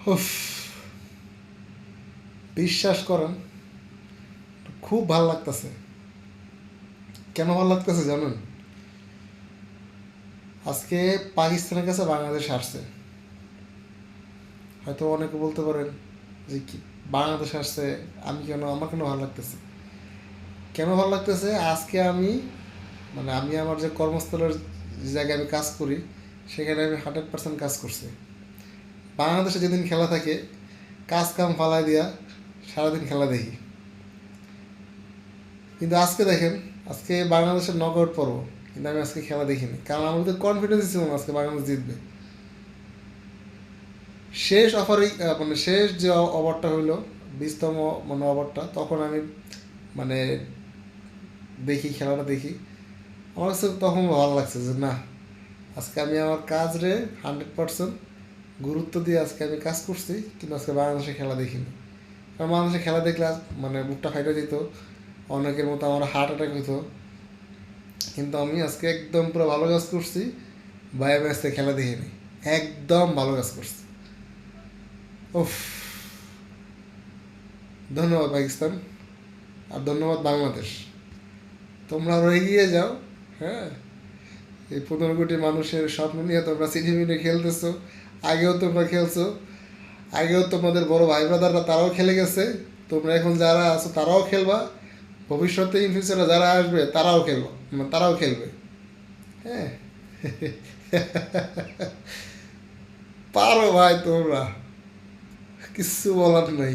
উফ, বিশ্বাস করেন খুব ভালো লাগতেছে। কেন ভালো লাগতেছে জানেন? আজকে পাকিস্তানের কাছে বাংলাদেশ হারছে। হয়তো অনেকে বলতে পারেন যে কি বাংলাদেশ আসছে, আমার কেন ভালো লাগতেছে? কেন ভালো লাগতেছে? আজকে আমি আমার যে কর্মস্থলের যে জায়গায় আমি কাজ করি, সেখানে আমি 100% কাজ করছি। বাংলাদেশে যেদিন খেলা থাকে, কাজ কাম ফালাই দিয়া সারাদিন খেলা দেখি। কিন্তু আজকে দেখেন, আজকে বাংলাদেশের নক আউট পর্ব, কিন্তু আমি আজকে খেলা দেখিনি, কারণ আমার তো কনফিডেন্স ছিল না আজকে বাংলাদেশ জিতবে। শেষ অফারেই শেষ যে ওভারটা হইলো, 20তম ওভারটা, তখন আমি মানে খেলাটা দেখি। আমার কাছে তখন ভালো লাগছে যে না, আজকে আমি আমার কাজরে 100% গুরুত্ব দিয়ে আজকে আমি কাজ করছি, কিন্তু আজকে বাংলাদেশে খেলা দেখিনি। কারণ বাংলাদেশে খেলা দেখলে বুকটা ফাইটা দিত, অনেকের মতো আমার হার্ট অ্যাটাক হইতো। কিন্তু আমি আজকে একদম পুরো ভালো কাজ করছি, বাইরে আজকে খেলা দেখিনি, একদম ভালো কাজ করছি। উফ, ধন্যবাদ পাকিস্তান, আর ধন্যবাদ বাংলাদেশ। তোমরা আরো এগিয়ে যাও। হ্যাঁ, এই 15 কোটি মানুষের স্বপ্ন নিয়ে তোমরা সিনেমিনে খেলতেছো। আগেও তোমরা খেলছো, আগেও তোমাদের বড় ভাই ব্রাদাররা তারাও খেলে গেছে। তোমরা এখন যারা আছো তারাও খেলবা, ভবিষ্যতে ইন ফিউচারে যারা আসবে তারাও খেলবা, তারাও খেলবে। হ্যাঁ, পারো ভাই তোমরা, কিচ্ছু বলার নাই।